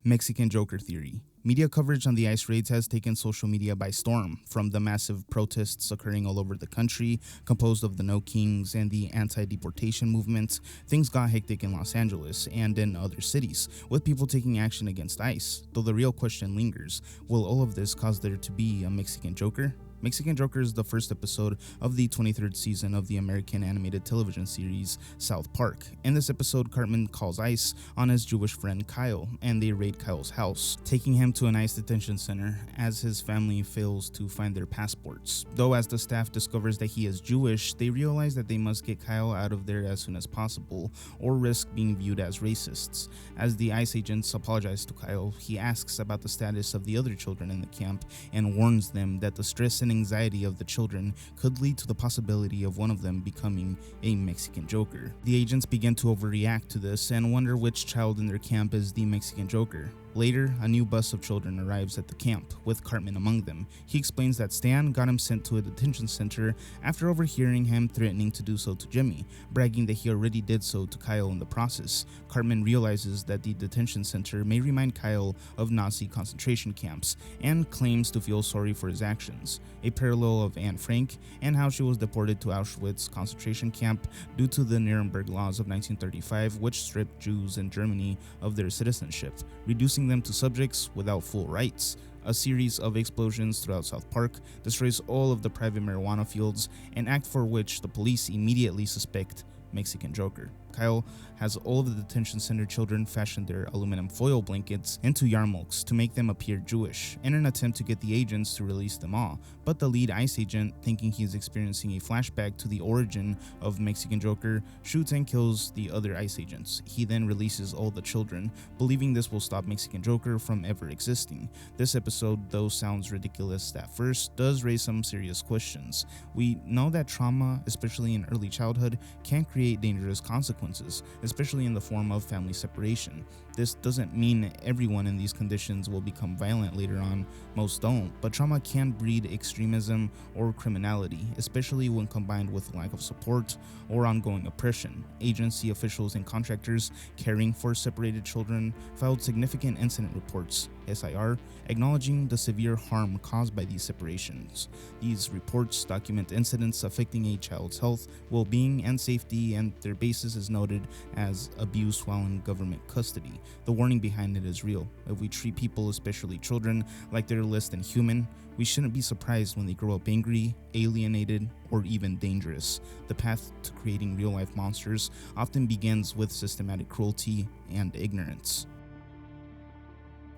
Mexican Joker theory. Media coverage on the ICE raids has taken social media by storm, from the massive protests occurring all over the country, composed of the No Kings and the anti-deportation movement. Things got hectic in Los Angeles and in other cities, with people taking action against ICE. Though the real question lingers, will all of this cause there to be a Mexican Joker? Mexican Joker is the first episode of the 23rd season of the American animated television series South Park. In this episode, Cartman calls ICE on his Jewish friend Kyle, and they raid Kyle's house, taking him to an ICE detention center as his family fails to find their passports. Though as the staff discovers that he is Jewish, they realize that they must get Kyle out of there as soon as possible, or risk being viewed as racists. As the ICE agents apologize to Kyle, he asks about the status of the other children in the camp and warns them that the stress and anxiety of the children could lead to the possibility of one of them becoming a Mexican Joker. The agents begin to overreact to this and wonder which child in their camp is the Mexican Joker. Later, a new bus of children arrives at the camp, with Cartman among them. He explains that Stan got him sent to a detention center after overhearing him threatening to do so to Jimmy, bragging that he already did so to Kyle in the process. Cartman realizes that the detention center may remind Kyle of Nazi concentration camps, and claims to feel sorry for his actions, a parallel of Anne Frank and how she was deported to Auschwitz concentration camp due to the Nuremberg laws of 1935, which stripped Jews in Germany of their citizenship, reducing them to subjects without full rights. A series of explosions throughout South Park destroys all of the private marijuana fields, an act for which the police immediately suspect Mexican Joker. Kyle has all of the detention center children fashion their aluminum foil blankets into yarmulkes to make them appear Jewish, in an attempt to get the agents to release them all. But the lead ICE agent, thinking he is experiencing a flashback to the origin of Mexican Joker, shoots and kills the other ICE agents. He then releases all the children, believing this will stop Mexican Joker from ever existing. This episode, though sounds ridiculous at first, does raise some serious questions. We know that trauma, especially in early childhood, can create dangerous consequences, especially in the form of family separation. This doesn't mean everyone in these conditions will become violent later on, most don't, but trauma can breed extremism or criminality, especially when combined with lack of support or ongoing oppression. Agency officials and contractors caring for separated children filed significant incident reports, SIR, acknowledging the severe harm caused by these separations. These reports document incidents affecting a child's health, well-being, and safety, and their basis is noted as abuse while in government custody. The warning behind it is real. If we treat people, especially children, like they're less than human, we shouldn't be surprised when they grow up angry, alienated, or even dangerous. The path to creating real-life monsters often begins with systematic cruelty and ignorance.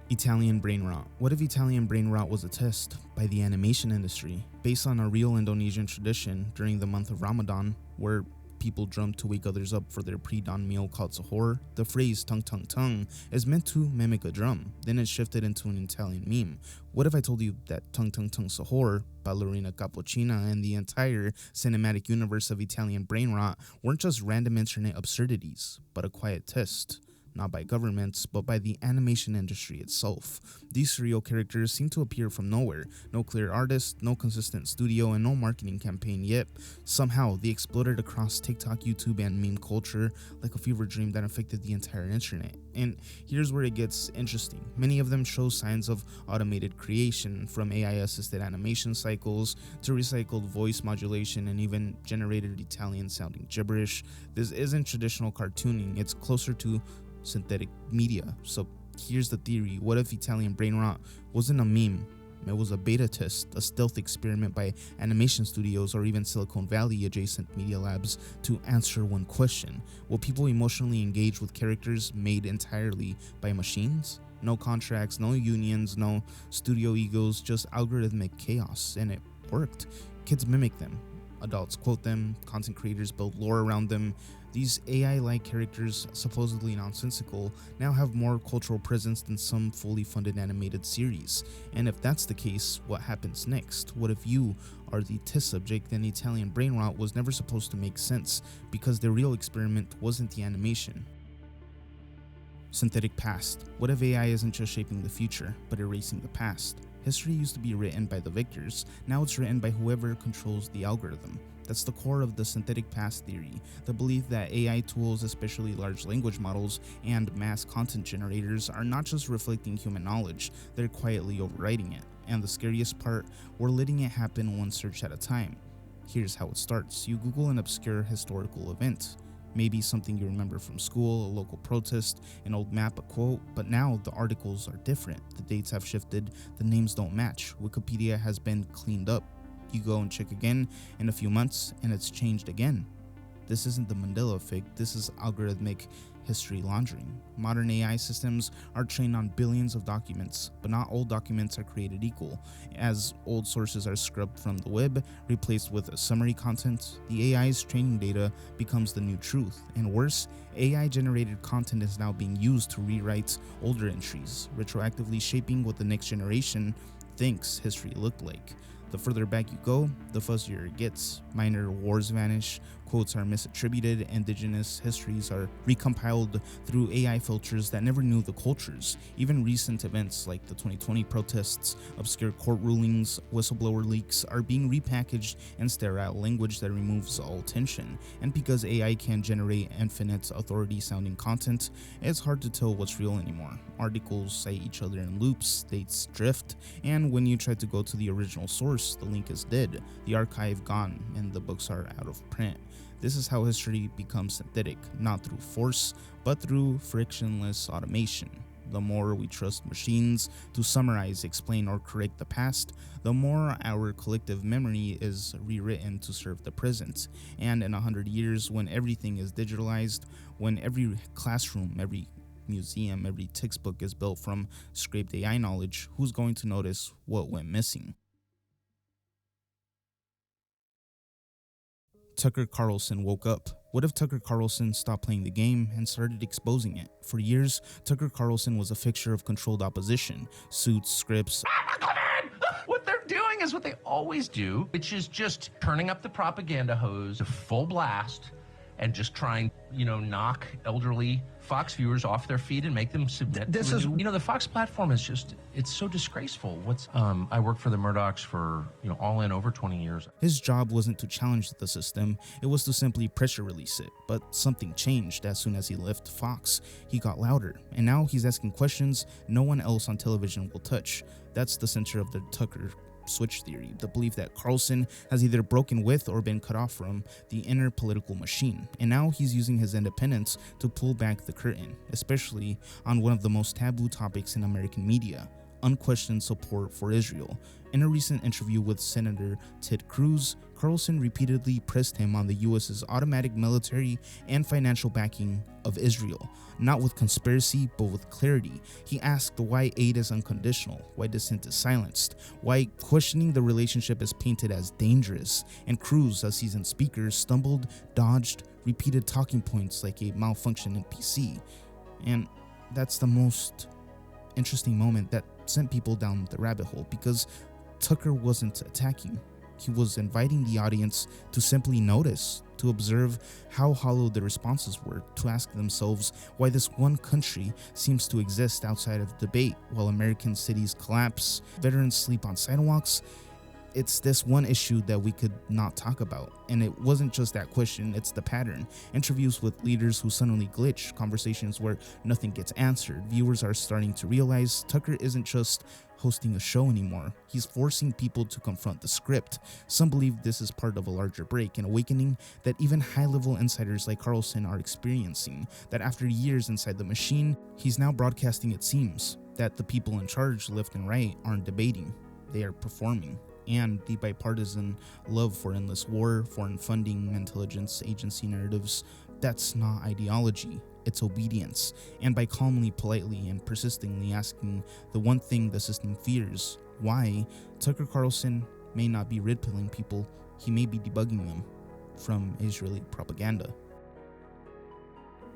Italian brain rot. What if Italian brain rot was a test by the animation industry, based on a real Indonesian tradition during the month of Ramadan, where people drum to wake others up for their pre-dawn meal called Sahur? The phrase tung tung tung is meant to mimic a drum, then it's shifted into an Italian meme. What if I told you that tung tung tung Sahur, Ballerina Cappuccina, and the entire cinematic universe of Italian brain rot weren't just random internet absurdities, but a quiet test? Not by governments, but by the animation industry itself. These surreal characters seem to appear from nowhere. No clear artist, no consistent studio, and no marketing campaign, yet somehow they exploded across TikTok, YouTube, and meme culture like a fever dream that affected the entire internet. And here's where it gets interesting. Many of them show signs of automated creation, from AI-assisted animation cycles to recycled voice modulation and even generated Italian-sounding gibberish. This isn't traditional cartooning, it's closer to synthetic media. So here's the theory. What if Italian brain rot wasn't a meme? It was a beta test, a stealth experiment by animation studios or even Silicon Valley adjacent media labs to answer one question. Will people emotionally engage with characters made entirely by machines? No contracts, no unions, no studio egos, just algorithmic chaos. And it worked. Kids mimic them. Adults quote them, content creators build lore around them. These AI-like characters, supposedly nonsensical, now have more cultural presence than some fully funded animated series. And if that's the case, what happens next? What if you are the test subject and Italian brain rot was never supposed to make sense because the real experiment wasn't the animation? Synthetic past. What if AI isn't just shaping the future, but erasing the past? History used to be written by the victors, now it's written by whoever controls the algorithm. That's the core of the synthetic past theory, the belief that AI tools, especially large language models and mass content generators, are not just reflecting human knowledge, they're quietly overwriting it. And the scariest part, we're letting it happen one search at a time. Here's how it starts. You Google an obscure historical event. Maybe something you remember from school, a local protest, an old map, a quote, but now the articles are different. The dates have shifted, the names don't match. Wikipedia has been cleaned up. You go and check again in a few months and it's changed again. This isn't the Mandela effect, this is algorithmic history laundering. Modern AI systems are trained on billions of documents, but not all documents are created equal. As old sources are scrubbed from the web, replaced with summary content, the AI's training data becomes the new truth. And worse, AI-generated content is now being used to rewrite older entries, retroactively shaping what the next generation thinks history looked like. The further back you go, the fuzzier it gets. Minor wars vanish, quotes are misattributed, indigenous histories are recompiled through AI filters that never knew the cultures. Even recent events like the 2020 protests, obscure court rulings, whistleblower leaks are being repackaged in sterile language that removes all tension. And because AI can generate infinite authority-sounding content, it's hard to tell what's real anymore. Articles cite each other in loops, dates drift, and when you try to go to the original source, the link is dead, the archive gone, and the books are out of print. This is how history becomes synthetic, not through force, but through frictionless automation. The more we trust machines to summarize, explain, or correct the past, the more our collective memory is rewritten to serve the present. And in 100 years, when everything is digitalized, when every classroom, every museum, every textbook is built from scraped AI knowledge, who's going to notice what went missing? Tucker Carlson woke up. What if Tucker Carlson stopped playing the game and started exposing it? For years, Tucker Carlson was a fixture of controlled opposition. Suits, scripts. What they're doing is what they always do, which is just turning up the propaganda hose to full blast and just trying, knock elderly Fox viewers off their feet and make them submit. The Fox platform is just, it's so disgraceful. I worked for the Murdochs for, all in over 20 years. His job wasn't to challenge the system, it was to simply pressure release it. But something changed as soon as he left Fox. He got louder, and now he's asking questions no one else on television will touch. That's the center of the Tucker switch theory, the belief that Carlson has either broken with or been cut off from the inner political machine, and now he's using his independence to pull back the curtain, especially on one of the most taboo topics in American media: unquestioned support for Israel. In a recent interview with Senator Ted Cruz, Carlson repeatedly pressed him on the US's automatic military and financial backing of Israel, not with conspiracy, but with clarity. He asked why aid is unconditional, why dissent is silenced, why questioning the relationship is painted as dangerous, and Cruz, a seasoned speaker, stumbled, dodged, repeated talking points like a malfunctioning NPC. And that's the most interesting moment that sent people down the rabbit hole, because Tucker wasn't attacking. He was inviting the audience to simply notice, to observe how hollow the responses were, to ask themselves why this one country seems to exist outside of debate while American cities collapse, veterans sleep on sidewalks. It's this one issue that we could not talk about. And it wasn't just that question, it's the pattern. Interviews with leaders who suddenly glitch, conversations where nothing gets answered. Viewers are starting to realize Tucker isn't just hosting a show anymore. He's forcing people to confront the script. Some believe this is part of a larger break, an awakening that even high-level insiders like Carlson are experiencing, that after years inside the machine, he's now broadcasting it seems, that the people in charge, left and right, aren't debating, they are performing. And the bipartisan love for endless war, foreign funding, intelligence agency narratives, that's not ideology, it's obedience. And by calmly, politely, and persistently asking the one thing the system fears, why, Tucker Carlson may not be red-pilling people, he may be debugging them from Israeli propaganda.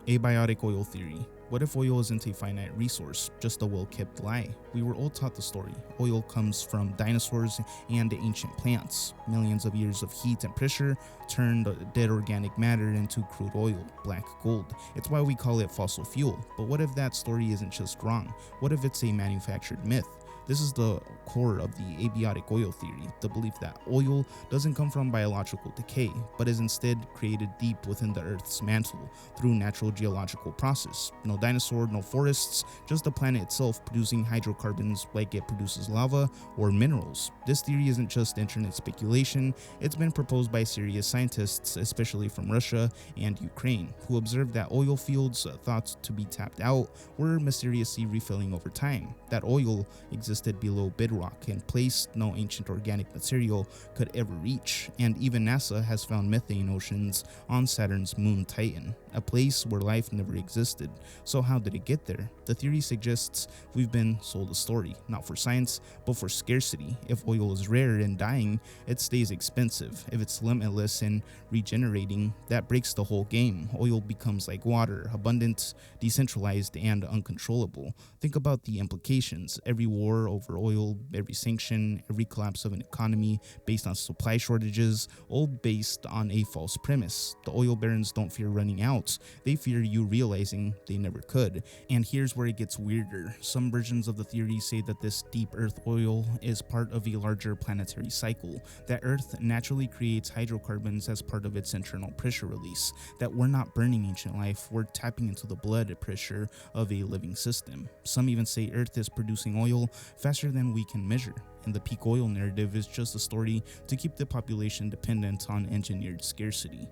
Abiotic oil theory. What if oil isn't a finite resource, just a well-kept lie? We were all taught the story. Oil comes from dinosaurs and ancient plants. Millions of years of heat and pressure turned dead organic matter into crude oil, black gold. It's why we call it fossil fuel. But what if that story isn't just wrong? What if it's a manufactured myth? This is the core of the abiotic oil theory, the belief that oil doesn't come from biological decay, but is instead created deep within the Earth's mantle through natural geological process. No dinosaur, no forests, just the planet itself producing hydrocarbons like it produces lava or minerals. This theory isn't just internet speculation, it's been proposed by serious scientists, especially from Russia and Ukraine, who observed that oil fields thought to be tapped out were mysteriously refilling over time, that oil existed below bedrock in place no ancient organic material could ever reach, and even NASA has found methane oceans on Saturn's moon Titan, a place where life never existed. So how did it get there? The theory suggests we've been sold a story, not for science, but for scarcity. If oil is rare and dying, it stays expensive. If it's limitless and regenerating, that breaks the whole game. Oil becomes like water, abundant, decentralized, and uncontrollable. Think about the implications. Every war over oil, every sanction, every collapse of an economy based on supply shortages, all based on a false premise. The oil barons don't fear running out, they fear you realizing they never could. And here's where it gets weirder. Some versions of the theory say that this deep earth oil is part of a larger planetary cycle, that Earth naturally creates hydrocarbons as part of its internal pressure release, that we're not burning ancient life, we're tapping into the blood pressure of a living system. Some even say Earth is producing oil faster than we can measure, and the peak oil narrative is just a story to keep the population dependent on engineered scarcity.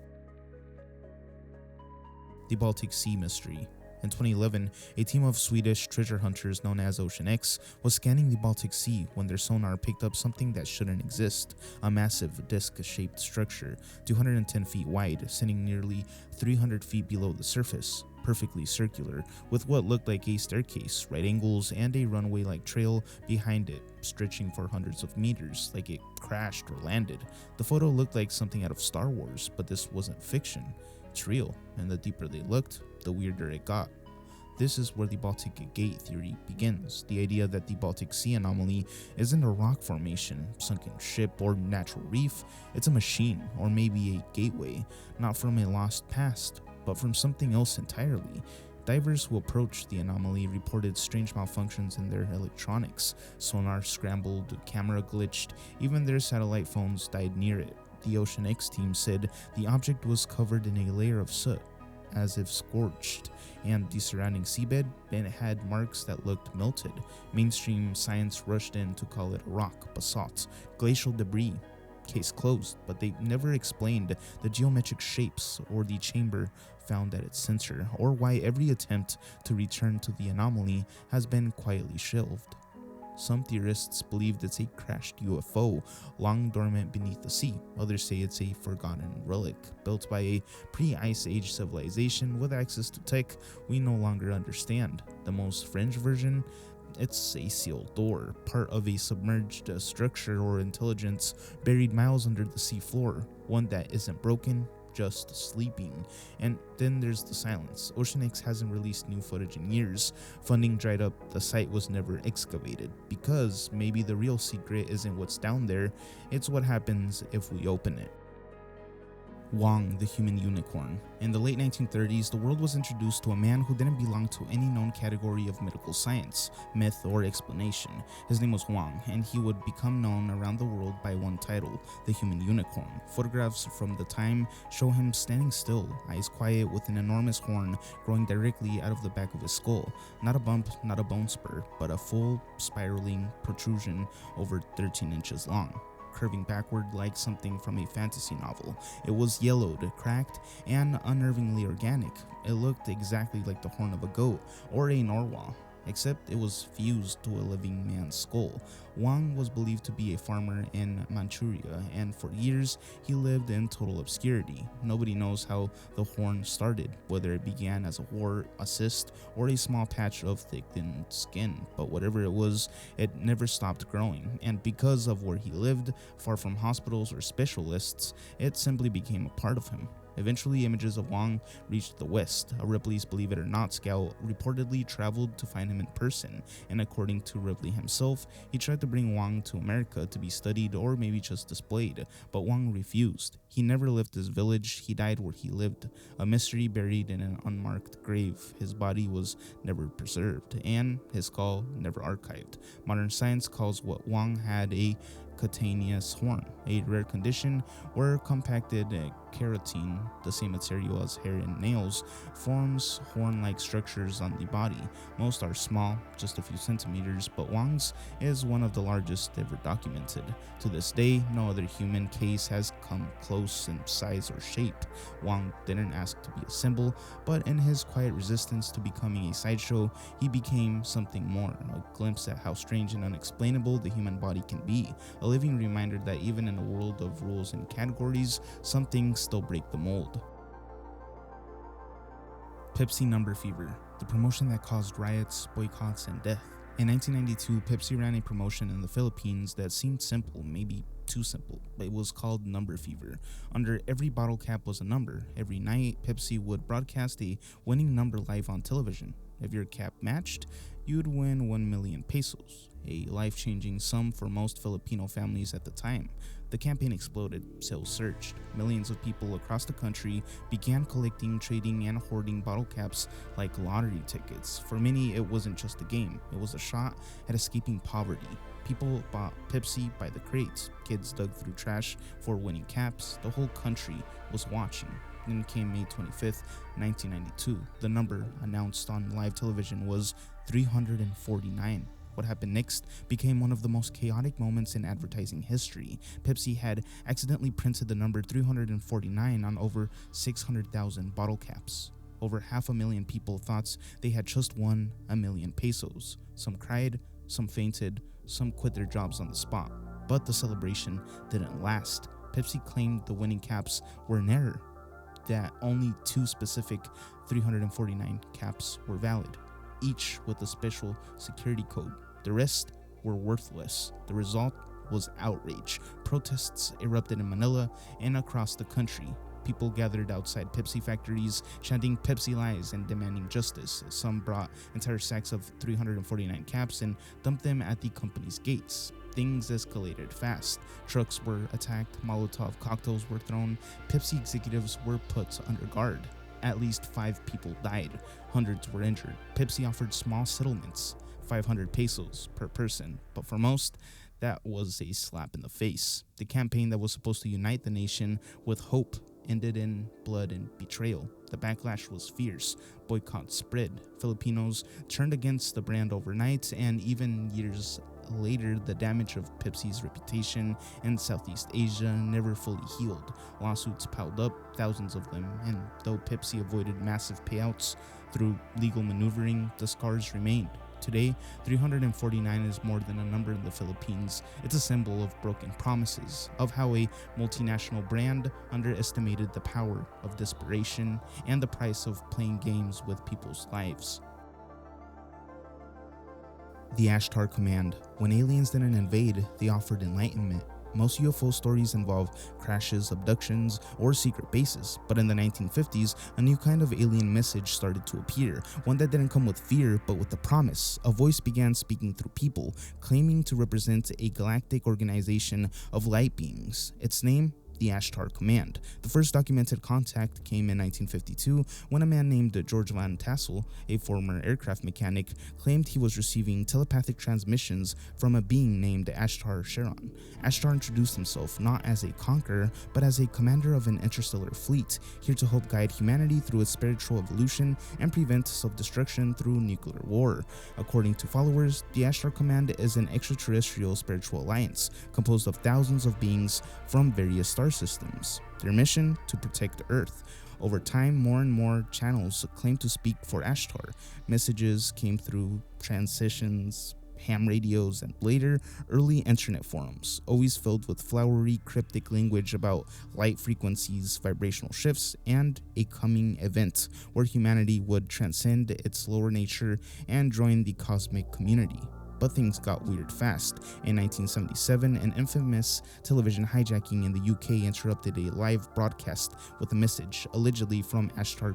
The Baltic Sea mystery. In 2011, a team of Swedish treasure hunters known as Ocean X was scanning the Baltic Sea when their sonar picked up something that shouldn't exist, a massive disc-shaped structure, 210 feet wide, sitting nearly 300 feet below the surface, perfectly circular, with what looked like a staircase, right angles, and a runway-like trail behind it, stretching for hundreds of meters, like it crashed or landed. The photo looked like something out of Star Wars, but this wasn't fiction. It's real, and the deeper they looked, the weirder it got. This is where the Baltic Gate theory begins, the idea that the Baltic Sea anomaly isn't a rock formation, sunken ship, or natural reef. It's a machine, or maybe a gateway, not from a lost past, but from something else entirely. Divers who approached the anomaly reported strange malfunctions in their electronics. Sonar scrambled, camera glitched, even their satellite phones died near it. The Ocean X team said the object was covered in a layer of soot, as if scorched, and the surrounding seabed had marks that looked melted. Mainstream science rushed in to call it a rock, basalt, glacial debris. Case closed, but they never explained the geometric shapes or the chamber found at its center, or why every attempt to return to the anomaly has been quietly shelved. Some theorists believe it's a crashed UFO, long dormant beneath the sea. Others say it's a forgotten relic, built by a pre-Ice Age civilization with access to tech we no longer understand. The most fringe version, it's a sealed door, part of a submerged structure or intelligence buried miles under the seafloor, one that isn't broken, just sleeping. And then there's the silence. Ocean X hasn't released new footage in years. Funding dried up, the site was never excavated, because maybe the real secret isn't what's down there, it's what happens if we open it. Wang, the human unicorn. In the late 1930s, the world was introduced to a man who didn't belong to any known category of medical science, myth, or explanation. His name was Wang, and he would become known around the world by one title, the human unicorn. Photographs from the time show him standing still, eyes quiet, with an enormous horn growing directly out of the back of his skull. Not a bump, not a bone spur, but a full, spiraling protrusion over 13 inches long, curving backward like something from a fantasy novel. It was yellowed, cracked, and unnervingly organic. It looked exactly like the horn of a goat or a narwhal, except it was fused to a living man's skull. Wang was believed to be a farmer in Manchuria, and for years he lived in total obscurity. Nobody knows how the horn started, whether it began as a wart, a cyst, or a small patch of thick, thin skin, but whatever it was, it never stopped growing, and because of where he lived, far from hospitals or specialists, it simply became a part of him. Eventually, images of Wang reached the West. A Ripley's Believe It or Not scout reportedly traveled to find him in person, and according to Ripley himself, he tried to bring Wang to America to be studied or maybe just displayed, but Wang refused. He never left his village, he died where he lived, a mystery buried in an unmarked grave. His body was never preserved, and his skull never archived. Modern science calls what Wang had a cutaneous horn, a rare condition where compacted keratin, the same material as hair and nails, forms horn-like structures on the body. Most are small, just a few centimeters, but Wang's is one of the largest ever documented. To this day, no other human case has come close in size or shape. Wang didn't ask to be a symbol, but in his quiet resistance to becoming a sideshow, he became something more, a glimpse at how strange and unexplainable the human body can be, a living reminder that even in a world of rules and categories, some things still break the mold. Pepsi Number Fever, the promotion that caused riots, boycotts, and death. In 1992, Pepsi ran a promotion in the Philippines that seemed simple, maybe too simple. It was called Number Fever. Under every bottle cap was a number. Every night, Pepsi would broadcast a winning number live on television. If your cap matched, you'd win 1 million pesos, a life-changing sum for most Filipino families at the time. The campaign exploded, sales surged. Millions of people across the country began collecting, trading, and hoarding bottle caps like lottery tickets. For many, it wasn't just a game, it was a shot at escaping poverty. People bought Pepsi by the crates. Kids dug through trash for winning caps. The whole country was watching. Then came May 25th, 1992. The number announced on live television was 349. What happened next became one of the most chaotic moments in advertising history. Pepsi had accidentally printed the number 349 on over 600,000 bottle caps. Over 500,000 people thought they had just won 1 million pesos. Some cried, some fainted, some quit their jobs on the spot. But the celebration didn't last. Pepsi claimed the winning caps were an error, that only 2 specific 349 caps were valid, each with a special security code. The rest were worthless. The result was outrage. Protests erupted in Manila and across the country. People gathered outside Pepsi factories, chanting Pepsi lies and demanding justice. Some brought entire sacks of 349 caps and dumped them at the company's gates. Things escalated fast. Trucks were attacked, Molotov cocktails were thrown, Pepsi executives were put under guard. At least 5 people died, hundreds were injured. Pepsi offered small settlements, 500 pesos per person, but for most, that was a slap in the face. The campaign that was supposed to unite the nation with hope ended in blood and betrayal. The backlash was fierce. Boycotts spread. Filipinos turned against the brand overnight, and even years later, the damage of Pepsi's reputation in Southeast Asia never fully healed. Lawsuits piled up, thousands of them, and though Pepsi avoided massive payouts through legal maneuvering, the scars remained. Today, 349 is more than a number in the Philippines. It's a symbol of broken promises, of how a multinational brand underestimated the power of desperation and the price of playing games with people's lives. The Ashtar Command. When aliens didn't invade, they offered enlightenment. Most UFO stories involve crashes, abductions, or secret bases, but in the 1950s, a new kind of alien message started to appear, one that didn't come with fear, but with a promise. A voice began speaking through people, claiming to represent a galactic organization of light beings. Its name? The Ashtar Command. The first documented contact came in 1952 when a man named George Van Tassel, a former aircraft mechanic, claimed he was receiving telepathic transmissions from a being named Ashtar Sharon. Ashtar introduced himself not as a conqueror, but as a commander of an interstellar fleet, here to help guide humanity through its spiritual evolution and prevent self-destruction through nuclear war. According to followers, the Ashtar Command is an extraterrestrial spiritual alliance composed of thousands of beings from various star systems. Their mission? To protect Earth. Over time, more and more channels claimed to speak for Ashtar. Messages came through transitions, ham radios, and later, early internet forums, always filled with flowery, cryptic language about light frequencies, vibrational shifts, and a coming event where humanity would transcend its lower nature and join the cosmic community. But things got weird fast. In 1977, an infamous television hijacking in the UK interrupted a live broadcast with a message, allegedly from Ashtar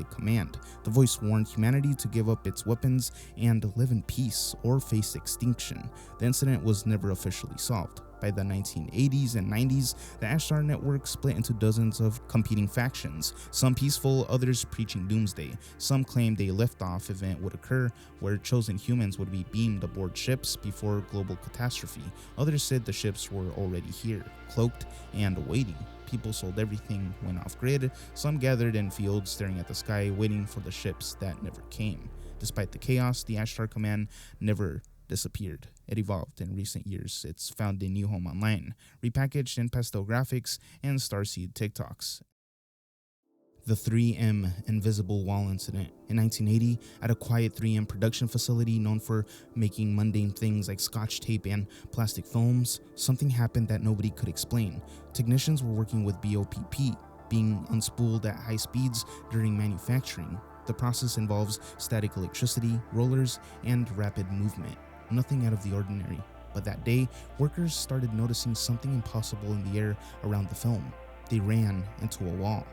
Command. The voice warned humanity to give up its weapons and live in peace or face extinction. The incident was never officially solved. By the 1980s and 90s, the Ashtar network split into dozens of competing factions, some peaceful, others preaching doomsday. Some claimed a liftoff event would occur where chosen humans would be beamed aboard ships before global catastrophe. Others said the ships were already here, cloaked and waiting. People sold everything, went off-grid. Some gathered in fields staring at the sky, waiting for the ships that never came. Despite the chaos, the Ashtar Command never disappeared. It evolved in recent years. It's found a new home online, repackaged in pastel graphics and starseed TikToks. The 3M Invisible Wall Incident. In 1980, at a quiet 3M production facility known for making mundane things like scotch tape and plastic films, something happened that nobody could explain. Technicians were working with BOPP, being unspooled at high speeds during manufacturing. The process involves static electricity, rollers, and rapid movement. Nothing out of the ordinary. But that day, workers started noticing something impossible in the air around the film. They ran into a wall.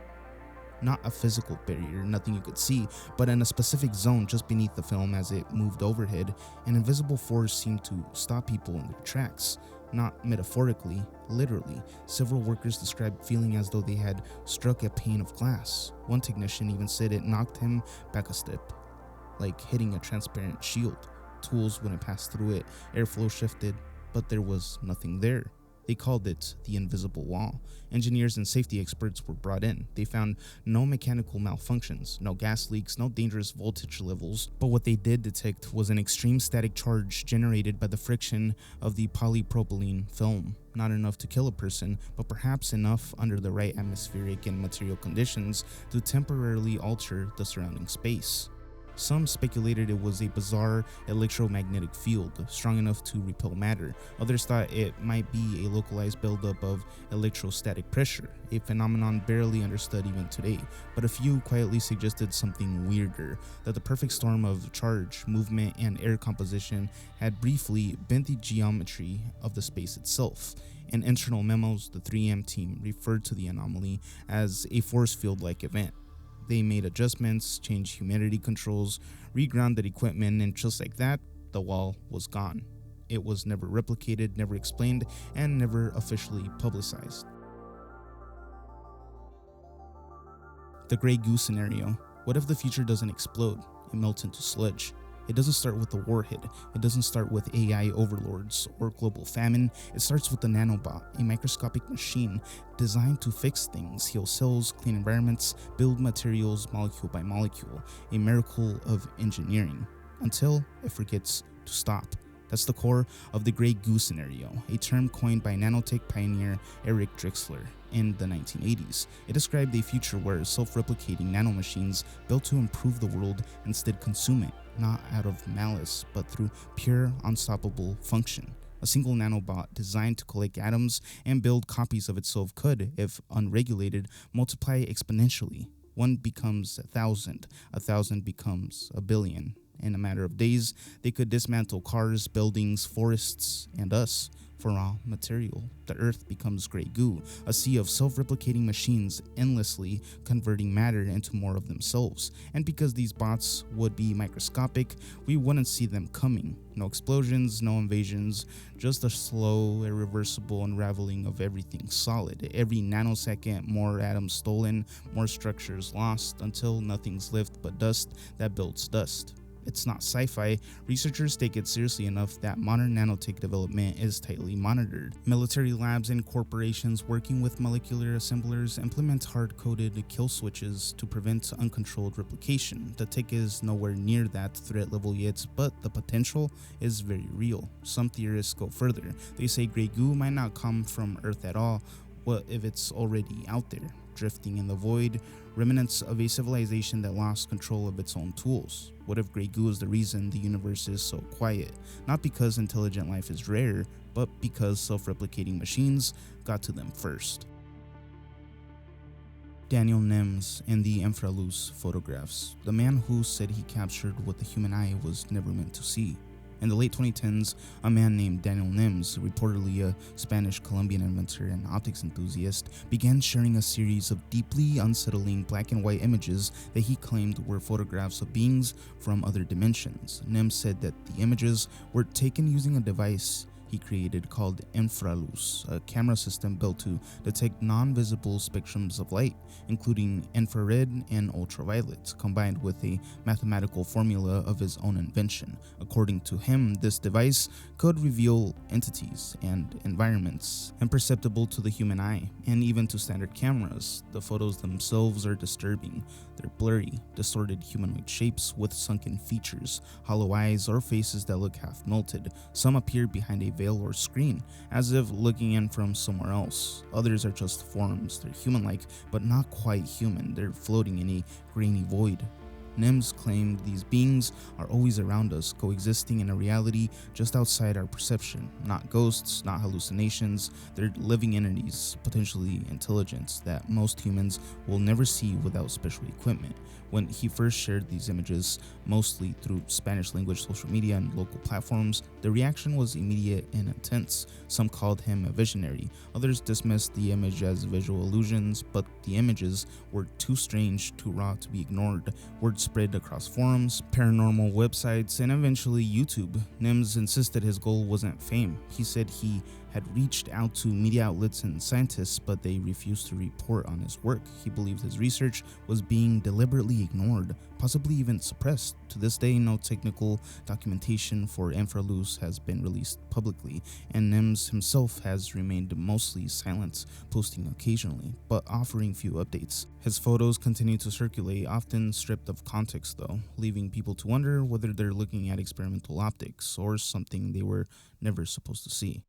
Not a physical barrier, nothing you could see, but in a specific zone just beneath the film as it moved overhead, an invisible force seemed to stop people in their tracks. Not metaphorically, literally. Several workers described feeling as though they had struck a pane of glass. One technician even said it knocked him back a step, like hitting a transparent shield. Tools wouldn't pass through it, airflow shifted, but there was nothing there. They called it the invisible wall. Engineers and safety experts were brought in. They found no mechanical malfunctions, no gas leaks, no dangerous voltage levels, but what they did detect was an extreme static charge generated by the friction of the polypropylene film. Not enough to kill a person, but perhaps enough under the right atmospheric and material conditions to temporarily alter the surrounding space. Some speculated it was a bizarre electromagnetic field, strong enough to repel matter. Others thought it might be a localized buildup of electrostatic pressure, a phenomenon barely understood even today. But a few quietly suggested something weirder, that the perfect storm of charge, movement, and air composition had briefly bent the geometry of the space itself. In internal memos, the 3M team referred to the anomaly as a force field-like event. They made adjustments, changed humidity controls, regrounded equipment, and just like that, the wall was gone. It was never replicated, never explained, and never officially publicized. The Grey Goo scenario. What if the future doesn't explode? It melts into sludge. It doesn't start with a warhead. It doesn't start with AI overlords or global famine. It starts with the nanobot, a microscopic machine designed to fix things, heal cells, clean environments, build materials molecule by molecule, a miracle of engineering, until it forgets to stop. That's the core of the Grey Goo scenario, a term coined by nanotech pioneer Eric Drexler in the 1980s. It described a future where self-replicating nanomachines built to improve the world instead consume it, not out of malice, but through pure, unstoppable function. A single nanobot designed to collect atoms and build copies of itself could, if unregulated, multiply exponentially. One becomes 1,000 becomes a billion. In a matter of days, they could dismantle cars, buildings, forests, and us for raw material. The Earth becomes Grey Goo, a sea of self-replicating machines endlessly converting matter into more of themselves. And because these bots would be microscopic, we wouldn't see them coming. No explosions, no invasions, just a slow, irreversible unraveling of everything solid. Every nanosecond, more atoms stolen, more structures lost, until nothing's left but dust that builds dust. It's not sci-fi. Researchers take it seriously enough that modern nanotech development is tightly monitored. Military labs and corporations working with molecular assemblers implement hard-coded kill switches to prevent uncontrolled replication. The tech is nowhere near that threat level yet, but the potential is very real. Some theorists go further. They say Grey Goo might not come from Earth at all. What if it's already out there, drifting in the void, remnants of a civilization that lost control of its own tools? What if Grey Goo is the reason the universe is so quiet? Not because intelligent life is rare, but because self-replicating machines got to them first. Daniel Nimes in the infraluz photographs, the man who said he captured what the human eye was never meant to see. In the late 2010s, a man named Daniel Nimes, reportedly a Spanish-Colombian inventor and optics enthusiast, began sharing a series of deeply unsettling black and white images that he claimed were photographs of beings from other dimensions. Nimes said that the images were taken using a device he created called infraluz, a camera system built to detect non-visible spectrums of light, including infrared and ultraviolet, combined with a mathematical formula of his own invention. According to him, this device could reveal entities and environments imperceptible to the human eye, and even to standard cameras. The photos themselves are disturbing. They're blurry, distorted humanoid shapes with sunken features, hollow eyes, or faces that look half melted. Some appear behind a veil or screen, as if looking in from somewhere else. Others are just forms. They're human-like, but not quite human. They're floating in a grainy void. Nimes claimed these beings are always around us, coexisting in a reality just outside our perception. Not ghosts, not hallucinations. They're living entities, potentially intelligent, that most humans will never see without special equipment. When he first shared these images, mostly through Spanish-language social media and local platforms, the reaction was immediate and intense. Some called him a visionary. Others dismissed the image as visual illusions, but the images were too strange, too raw to be ignored. Word spread across forums, paranormal websites, and eventually YouTube. Nimes insisted his goal wasn't fame. He said he had reached out to media outlets and scientists, but they refused to report on his work. He believed his research was being deliberately ignored, possibly even suppressed. To this day, no technical documentation for infraluz has been released publicly, and Nimes himself has remained mostly silent, posting occasionally, but offering few updates. His photos continue to circulate, often stripped of context though, leaving people to wonder whether they're looking at experimental optics or something they were never supposed to see.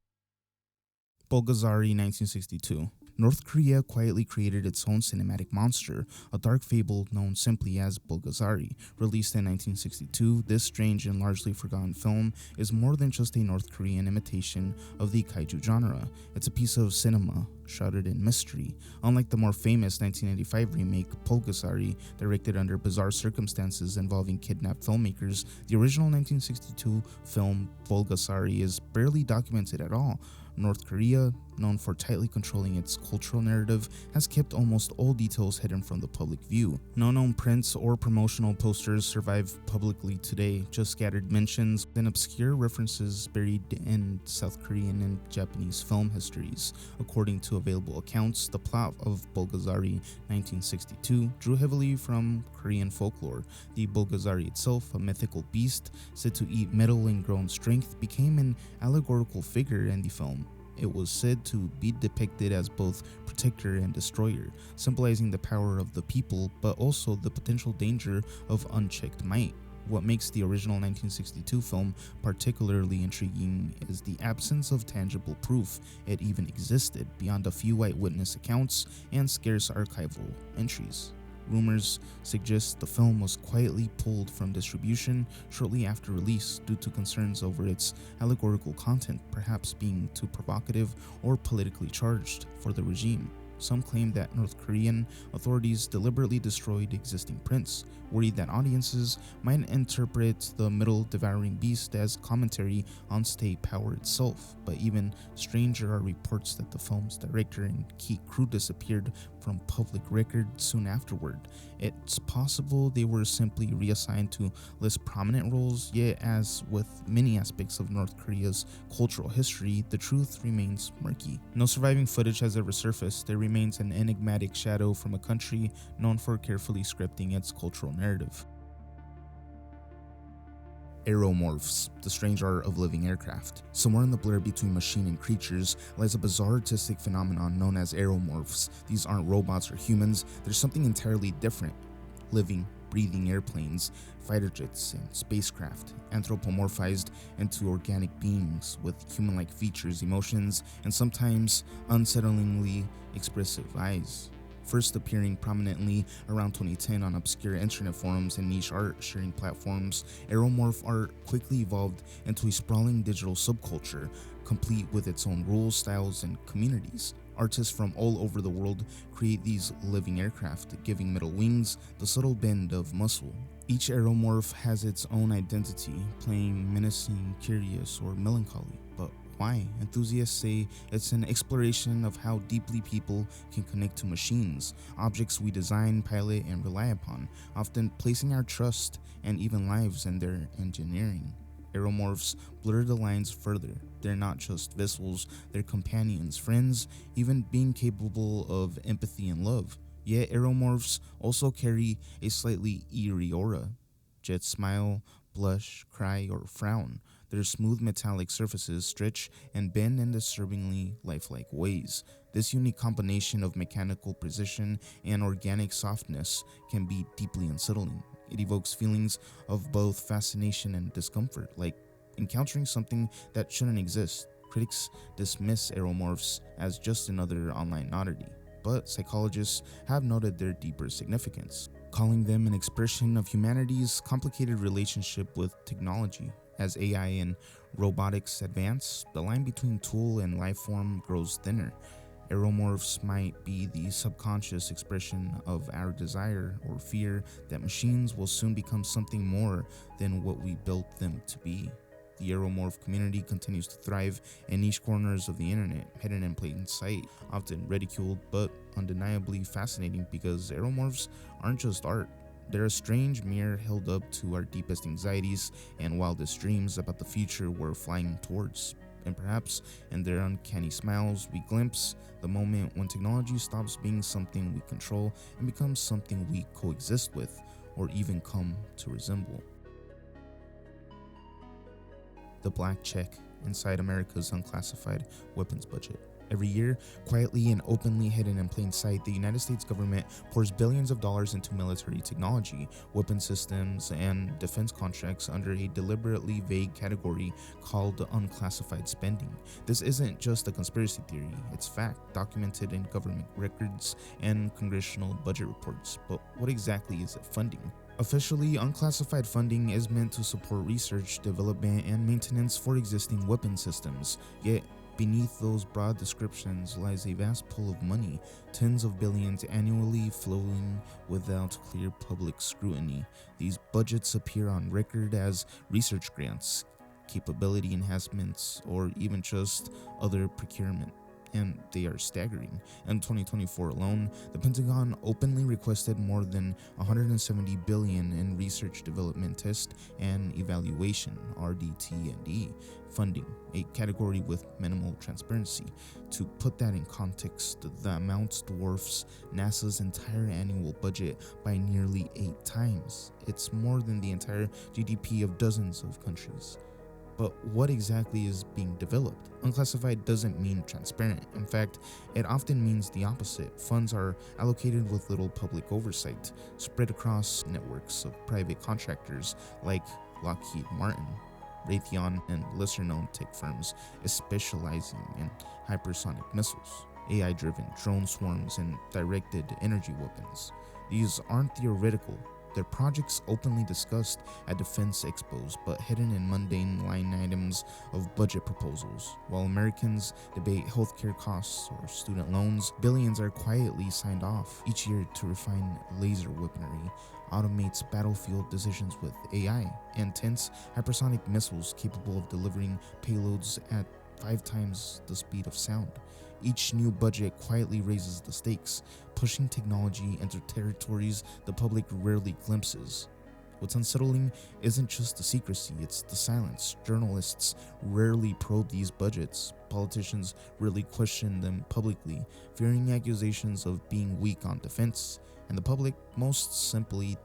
Bolghazari, 1962. North Korea quietly created its own cinematic monster, a dark fable known simply as Bolghazari. Released in 1962, this strange and largely forgotten film is more than just a North Korean imitation of the kaiju genre. It's a piece of cinema shrouded in mystery. Unlike the more famous 1995 remake Bolghazari, directed under bizarre circumstances involving kidnapped filmmakers, the original 1962 film Bolghazari is barely documented at all. North Korea, known for tightly controlling its cultural narrative, has kept almost all details hidden from the public view. No known prints or promotional posters survive publicly today, just scattered mentions and obscure references buried in South Korean and Japanese film histories. According to available accounts, the plot of Bolghazari 1962 drew heavily from Korean folklore. The Bolghazari itself, a mythical beast said to eat metal and grow in strength, became an allegorical figure in the film. It was said to be depicted as both protector and destroyer, symbolizing the power of the people, but also the potential danger of unchecked might. What makes the original 1962 film particularly intriguing is the absence of tangible proof it even existed beyond a few eyewitness accounts and scarce archival entries. Rumors suggest the film was quietly pulled from distribution shortly after release due to concerns over its allegorical content perhaps being too provocative or politically charged for the regime. Some claim that North Korean authorities deliberately destroyed existing prints, worried that audiences might interpret the metal-devouring beast as commentary on state power itself. But even stranger are reports that the film's director and key crew disappeared from public record soon afterward. It's possible they were simply reassigned to less prominent roles, yet as with many aspects of North Korea's cultural history, the truth remains murky. No surviving footage has ever surfaced. There remains an enigmatic shadow from a country known for carefully scripting its cultural narrative. Aeromorphs, the strange art of living aircraft. Somewhere in the blur between machine and creatures lies a bizarre artistic phenomenon known as aeromorphs. These aren't robots or humans, there's something entirely different. Living, breathing airplanes, fighter jets, and spacecraft, anthropomorphized into organic beings with human-like features, emotions, and sometimes unsettlingly expressive eyes. First appearing prominently around 2010 on obscure internet forums and niche art sharing platforms, aeromorph art quickly evolved into a sprawling digital subculture, complete with its own rules, styles, and communities. Artists from all over the world create these living aircraft, giving metal wings the subtle bend of muscle. Each aeromorph has its own identity, playing menacing, curious, or melancholy. But why? Enthusiasts say it's an exploration of how deeply people can connect to machines, objects we design, pilot, and rely upon, often placing our trust and even lives in their engineering. Aeromorphs blur the lines further. They're not just vessels, they're companions, friends, even being capable of empathy and love. Yet aeromorphs also carry a slightly eerie aura. Jets smile, blush, cry, or frown. Their smooth metallic surfaces stretch and bend in disturbingly lifelike ways. This unique combination of mechanical precision and organic softness can be deeply unsettling. It evokes feelings of both fascination and discomfort, like encountering something that shouldn't exist. Critics dismiss aeromorphs as just another online oddity, but psychologists have noted their deeper significance, calling them an expression of humanity's complicated relationship with technology. As AI and robotics advance, the line between tool and life form grows thinner. Aeromorphs might be the subconscious expression of our desire or fear that machines will soon become something more than what we built them to be. The aeromorph community continues to thrive in niche corners of the internet, hidden in plain sight, often ridiculed but undeniably fascinating because aeromorphs aren't just art. They're a strange mirror held up to our deepest anxieties and wildest dreams about the future we're flying towards. And perhaps in their uncanny smiles, we glimpse the moment when technology stops being something we control and becomes something we coexist with, or even come to resemble. The black check inside America's unclassified weapons budget. Every year, quietly and openly hidden in plain sight, the United States government pours billions of dollars into military technology, weapon systems, and defense contracts under a deliberately vague category called unclassified spending. This isn't just a conspiracy theory, it's fact, documented in government records and congressional budget reports. But what exactly is it funding? Officially, unclassified funding is meant to support research, development, and maintenance for existing weapon systems, yet beneath those broad descriptions lies a vast pool of money, tens of billions annually flowing without clear public scrutiny. These budgets appear on record as research grants, capability enhancements, or even just other procurement. And they are staggering. In 2024 alone, the Pentagon openly requested more than $170 billion in research, development, test, and evaluation (RDT&E) funding, a category with minimal transparency. To put that in context, the amount dwarfs NASA's entire annual budget by nearly 8 times. It's more than the entire GDP of dozens of countries. But what exactly is being developed? Unclassified doesn't mean transparent. In fact, it often means the opposite. Funds are allocated with little public oversight, spread across networks of private contractors like Lockheed Martin, Raytheon, and lesser-known tech firms specializing in hypersonic missiles, AI-driven drone swarms, and directed energy weapons. These aren't theoretical. They're projects openly discussed at defense expos, but hidden in mundane line items of budget proposals. While Americans debate healthcare costs or student loans, billions are quietly signed off each year to refine laser weaponry, automates battlefield decisions with AI, and tense hypersonic missiles capable of delivering payloads at 5 times the speed of sound. Each new budget quietly raises the stakes, pushing technology into territories the public rarely glimpses. What's unsettling isn't just the secrecy, it's the silence. Journalists rarely probe these budgets. Politicians rarely question them publicly, fearing accusations of being weak on defense. And the public most simply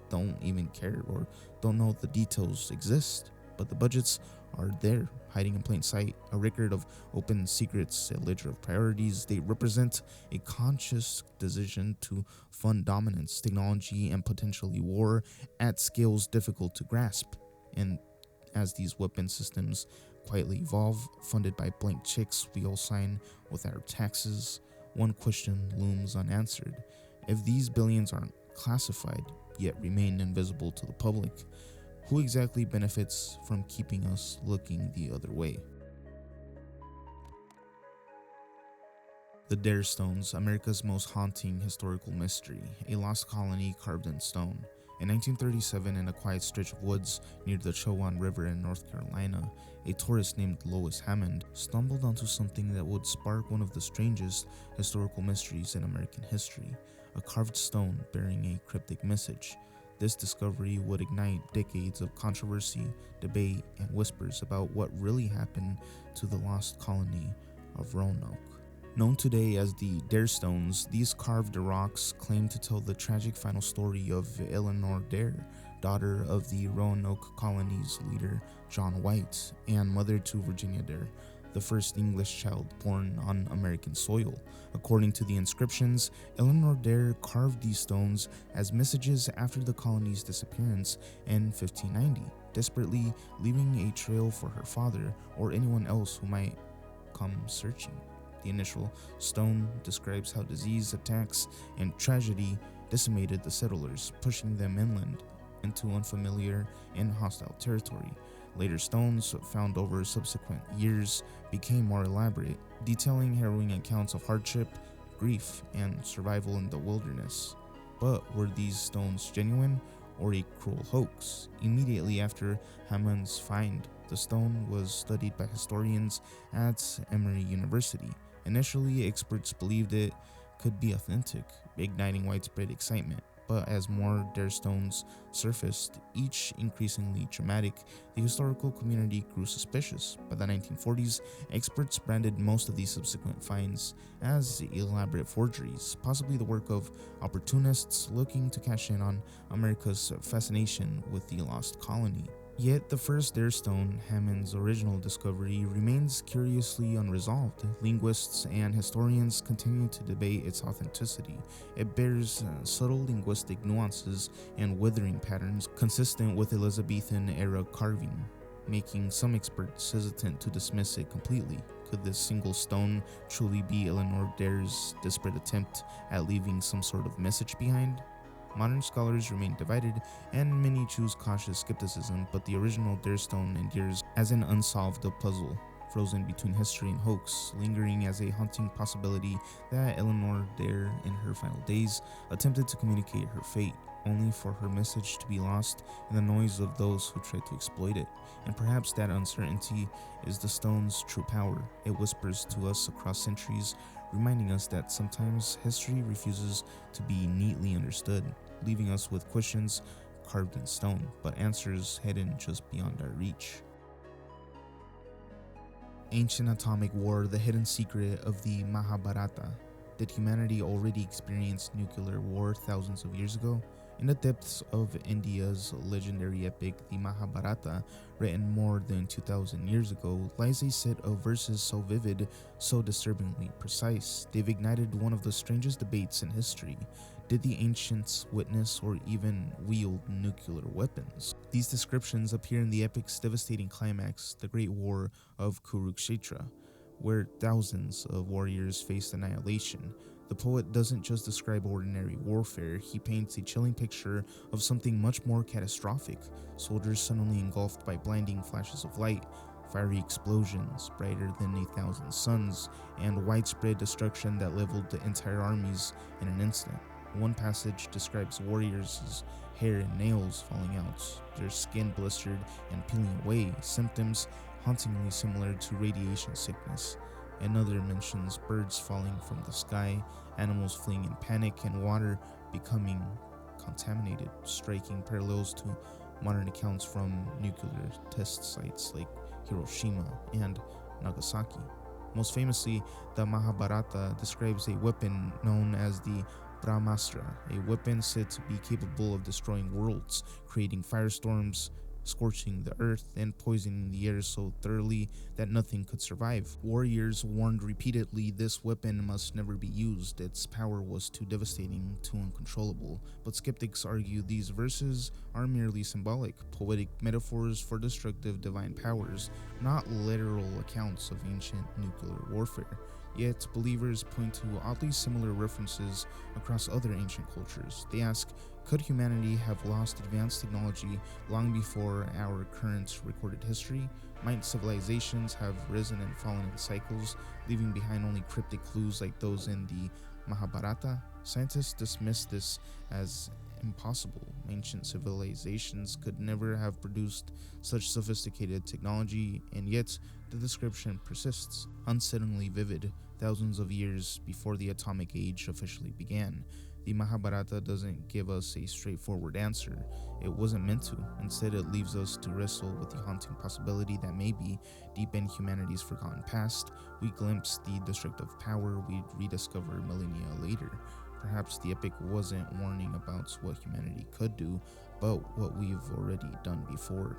don't even care or don't know the details exist. But the budgets are there, hiding in plain sight, a record of open secrets, a ledger of priorities. They represent a conscious decision to fund dominance, technology, and potentially war at scales difficult to grasp. And as these weapon systems quietly evolve, funded by blank checks we all sign with our taxes, one question looms unanswered. If these billions aren't classified, yet remain invisible to the public, who exactly benefits from keeping us looking the other way? The Dare Stones, America's most haunting historical mystery, a lost colony carved in stone. In 1937, in a quiet stretch of woods near the Chowan River in North Carolina, a tourist named Lois Hammond stumbled onto something that would spark one of the strangest historical mysteries in American history, a carved stone bearing a cryptic message. This discovery would ignite decades of controversy, debate, and whispers about what really happened to the lost colony of Roanoke. Known today as the Dare Stones, these carved rocks claim to tell the tragic final story of Eleanor Dare, daughter of the Roanoke colony's leader John White, and mother to Virginia Dare, the first English child born on American soil. According to the inscriptions, Eleanor Dare carved these stones as messages after the colony's disappearance in 1590, desperately leaving a trail for her father or anyone else who might come searching. The initial stone describes how disease, attacks, and tragedy decimated the settlers, pushing them inland into unfamiliar and hostile territory. Later stones, found over subsequent years, became more elaborate, detailing harrowing accounts of hardship, grief, and survival in the wilderness. But were these stones genuine or a cruel hoax? Immediately after Hammond's find, the stone was studied by historians at Emory University. Initially, experts believed it could be authentic, igniting widespread excitement. But as more Dare Stones surfaced, each increasingly dramatic, the historical community grew suspicious. By the 1940s, experts branded most of these subsequent finds as elaborate forgeries, possibly the work of opportunists looking to cash in on America's fascination with the lost colony. Yet the first Dare Stone, Hammond's original discovery, remains curiously unresolved. Linguists and historians continue to debate its authenticity. It bears subtle linguistic nuances and withering patterns consistent with Elizabethan-era carving, making some experts hesitant to dismiss it completely. Could this single stone truly be Eleanor Dare's desperate attempt at leaving some sort of message behind? Modern scholars remain divided, and many choose cautious skepticism, but the original Dare Stone endures as an unsolved puzzle, frozen between history and hoax, lingering as a haunting possibility that Eleanor Dare, in her final days, attempted to communicate her fate, only for her message to be lost in the noise of those who tried to exploit it. And perhaps that uncertainty is the stone's true power. It whispers to us across centuries, reminding us that sometimes history refuses to be neatly understood, leaving us with questions carved in stone, but answers hidden just beyond our reach. Ancient atomic war, the hidden secret of the Mahabharata. Did humanity already experience nuclear war thousands of years ago? In the depths of India's legendary epic, the Mahabharata, written more than 2,000 years ago, lies a set of verses so vivid, so disturbingly precise. They've ignited one of the strangest debates in history. Did the ancients witness or even wield nuclear weapons? These descriptions appear in the epic's devastating climax, the Great War of Kurukshetra, where thousands of warriors faced annihilation. The poet doesn't just describe ordinary warfare, he paints a chilling picture of something much more catastrophic. Soldiers suddenly engulfed by blinding flashes of light, fiery explosions brighter than 1,000 suns, and widespread destruction that leveled the entire armies in an instant. One passage describes warriors' hair and nails falling out, their skin blistered and peeling away, symptoms hauntingly similar to radiation sickness. Another mentions birds falling from the sky, animals fleeing in panic, and water becoming contaminated, striking parallels to modern accounts from nuclear test sites like Hiroshima and Nagasaki. Most famously, the Mahabharata describes a weapon known as the Brahmastra, a weapon said to be capable of destroying worlds, creating firestorms, scorching the earth, and poisoning the air so thoroughly that nothing could survive. Warriors warned repeatedly this weapon must never be used, its power was too devastating, too uncontrollable. But skeptics argue these verses are merely symbolic, poetic metaphors for destructive divine powers, not literal accounts of ancient nuclear warfare. Yet, believers point to oddly similar references across other ancient cultures. They ask, could humanity have lost advanced technology long before our current recorded history? Might civilizations have risen and fallen in cycles, leaving behind only cryptic clues like those in the Mahabharata? Scientists dismiss this as impossible. Ancient civilizations could never have produced such sophisticated technology, and yet the description persists, unsettlingly vivid, thousands of years before the atomic age officially began. The Mahabharata doesn't give us a straightforward answer. It wasn't meant to. Instead, it leaves us to wrestle with the haunting possibility that maybe, deep in humanity's forgotten past, we glimpse the destructive power we'd rediscover millennia later. Perhaps the epic wasn't warning about what humanity could do, but what we've already done before.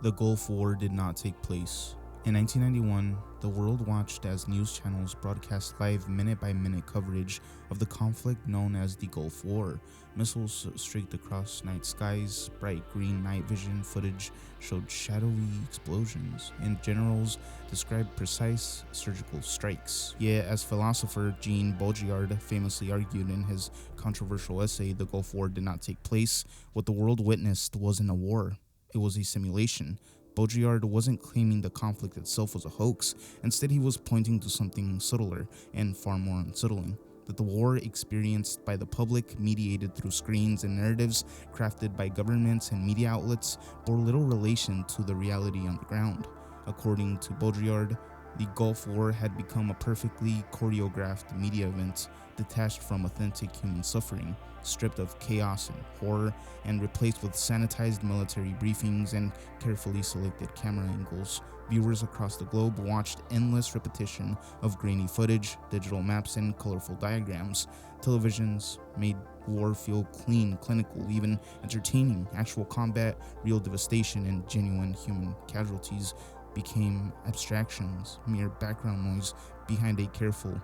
The Gulf War did not take place. In 1991, the world watched as news channels broadcast live minute-by-minute coverage of the conflict known as the Gulf War. Missiles streaked across night skies, bright green night vision footage showed shadowy explosions, and generals described precise surgical strikes. Yet, as philosopher Jean Baudrillard famously argued in his controversial essay, The Gulf War did not take place. What the world witnessed wasn't a war, it was a simulation. Baudrillard wasn't claiming the conflict itself was a hoax. Instead, he was pointing to something subtler and far more unsettling: that the war experienced by the public, mediated through screens and narratives crafted by governments and media outlets, bore little relation to the reality on the ground. According to Baudrillard, the Gulf War had become a perfectly choreographed media event, detached from authentic human suffering, stripped of chaos and horror, and replaced with sanitized military briefings and carefully selected camera angles. Viewers across the globe watched endless repetition of grainy footage, digital maps, and colorful diagrams. Televisions made war feel clean, clinical, even entertaining. Actual combat, real devastation, and genuine human casualties became abstractions, mere background noise behind a careful,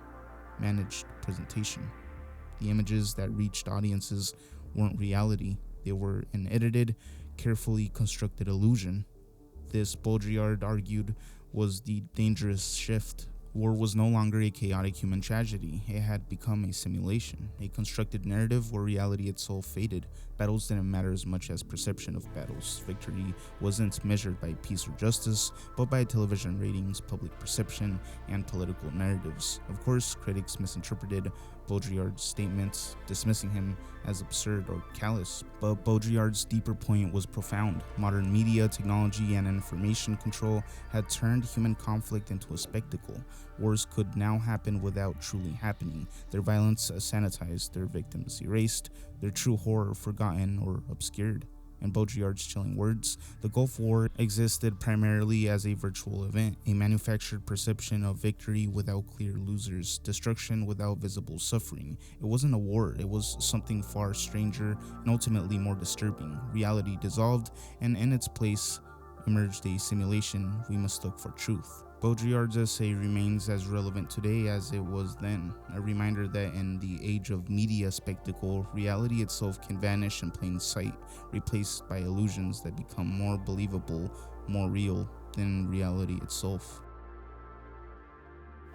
managed presentation. The images that reached audiences weren't reality, they were an edited, carefully constructed illusion. This, Baudrillard argued, was the dangerous shift. War was no longer a chaotic human tragedy. It had become a simulation, a constructed narrative where reality itself faded. Battles didn't matter as much as perception of battles. Victory wasn't measured by peace or justice, but by television ratings, public perception, and political narratives. Of course, critics misinterpreted Baudrillard's statements, dismissing him as absurd or callous, but Baudrillard's deeper point was profound. Modern media, technology, and information control had turned human conflict into a spectacle. Wars could now happen without truly happening, their violence sanitized, their victims erased, their true horror forgotten or obscured. In Baudrillard's chilling words, the Gulf War existed primarily as a virtual event, a manufactured perception of victory without clear losers, destruction without visible suffering. It wasn't a war, it was something far stranger and ultimately more disturbing. Reality dissolved, and in its place emerged a simulation we mistook for truth. Baudrillard's essay remains as relevant today as it was then, a reminder that in the age of media spectacle, reality itself can vanish in plain sight, replaced by illusions that become more believable, more real than reality itself.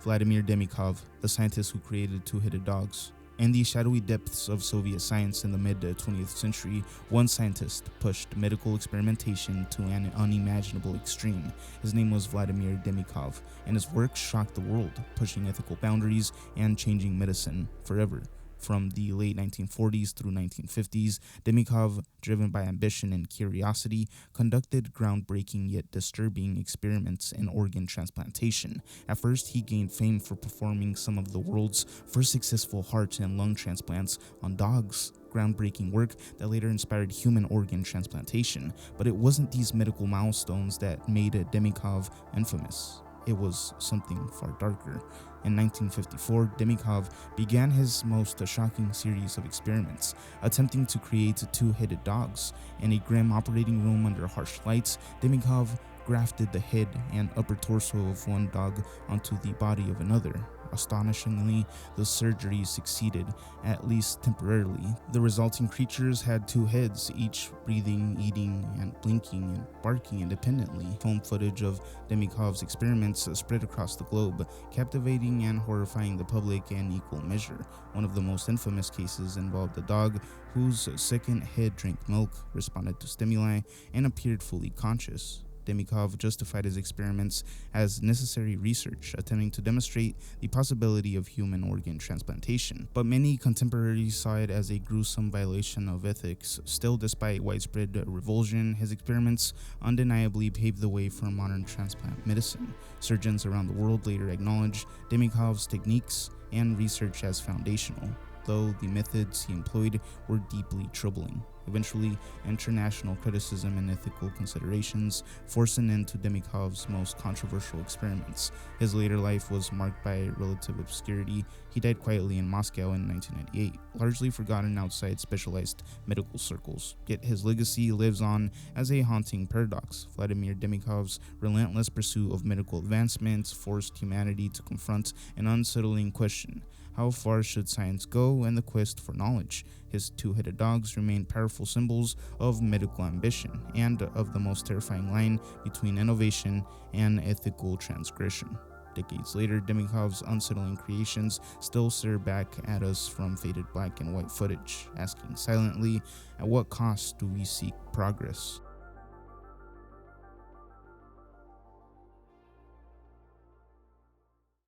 Vladimir Demikov, the scientist who created two-headed dogs. In the shadowy depths of Soviet science in the mid-20th century, one scientist pushed medical experimentation to an unimaginable extreme. His name was Vladimir Demikov, and his work shocked the world, pushing ethical boundaries and changing medicine forever. From the late 1940s through 1950s, Demikov, driven by ambition and curiosity, conducted groundbreaking yet disturbing experiments in organ transplantation. At first, he gained fame for performing some of the world's first successful heart and lung transplants on dogs, groundbreaking work that later inspired human organ transplantation. But it wasn't these medical milestones that made Demikov infamous. It was something far darker. In 1954, Demikov began his most shocking series of experiments, attempting to create two-headed dogs. In a grim operating room under harsh lights, Demikov grafted the head and upper torso of one dog onto the body of another. Astonishingly, the surgery succeeded, at least temporarily. The resulting creatures had 2 heads, each breathing, eating, and blinking and barking independently. Home footage of Demikov's experiments spread across the globe, captivating and horrifying the public in equal measure. One of the most infamous cases involved a dog whose second head drank milk, responded to stimuli, and appeared fully conscious. Demikov justified his experiments as necessary research, attempting to demonstrate the possibility of human organ transplantation. But many contemporaries saw it as a gruesome violation of ethics. Still, despite widespread revulsion, his experiments undeniably paved the way for modern transplant medicine. Surgeons around the world later acknowledged Demikov's techniques and research as foundational, though the methods he employed were deeply troubling. Eventually, international criticism and ethical considerations forced an end to Demikov's most controversial experiments. His later life was marked by relative obscurity. He died quietly in Moscow in 1998, largely forgotten outside specialized medical circles. Yet his legacy lives on as a haunting paradox. Vladimir Demikov's relentless pursuit of medical advancements forced humanity to confront an unsettling question: how far should science go in the quest for knowledge? His 2-headed dogs remain powerful symbols of medical ambition and of the most terrifying line between innovation and ethical transgression. Decades later, Demikov's unsettling creations still stare back at us from faded black and white footage, asking silently, at what cost do we seek progress?